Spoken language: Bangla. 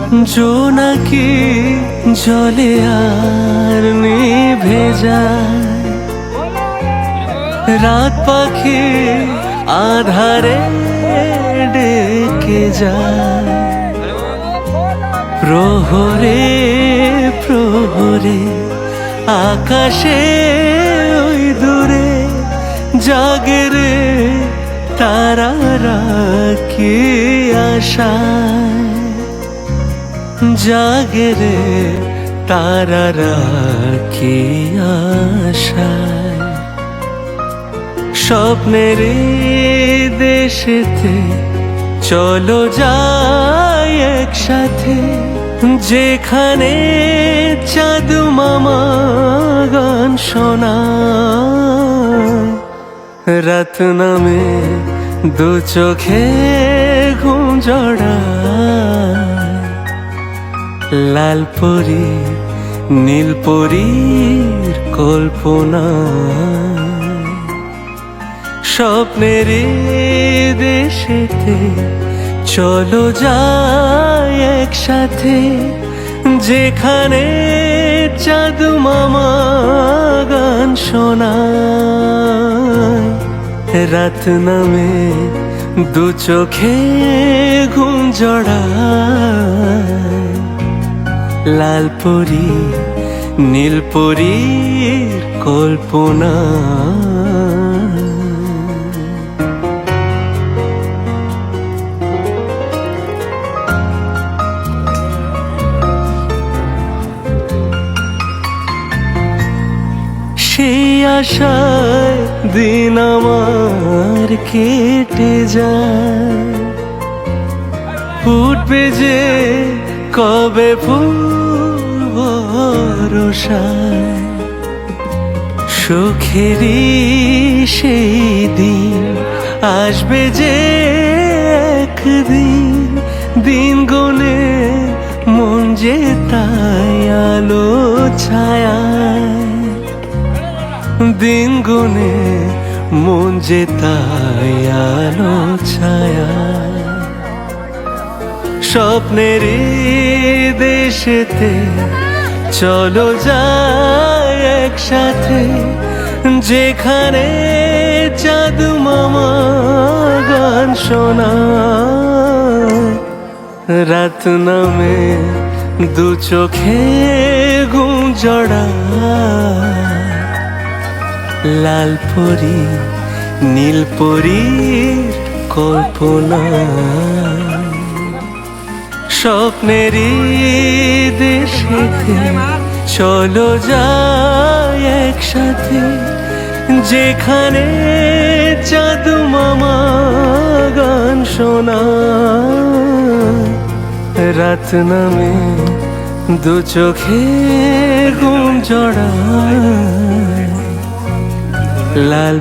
জোনাকি জলে আর নিভে যায়, রাত পাখি আধারে ডেকে যায়। প্রহরে প্রহরে আকাশে ওই দূরে জাগে রে তারারা কি আশায়, জাগে রে তারারা কি আশায়। স্বপ্নের দেশেতে চলো যাই একসাথে, যেখানে চাঁদ মামা গান শোনায়। রাত নামে দু চোখে ঘুম জড়ায়, লাল পরি নীল পরীর কল্পনা। স্বপ্নের দেশেতে চলো যাই একসাথে, যেখানে চাঁদ মামা গান শোনায়। রাত নামে দু চোখে ঘুম জড়ায়, লাল পরি নীল পরীর কল্পনা। সেই আশায় দিন আমার কেটে যায়, ফুটবে যে কবে ফুল বরষায়। সুখেরই সেই দিন আসবে যে একদিন, দিন গুনে মন যে তাই আলো ছায়ায়। দিন গুনে মন যে তাই আলো ছায়ায়। স্বপ্নের দেশেতে চলো যাই একসাথে, যেখানে চাঁদ মামা গান শোনায়। রাত নামে দু চোখে ঘুম জড়ায়, লাল পরি নীল পরীর কল্পনা। স্বপ্নের দেশেতে চলো যাই একসাথে, যেখানে চাঁদ মামা গান শোনায়। রাত নামে দু চোখে ঘুম জড়ায়, লাল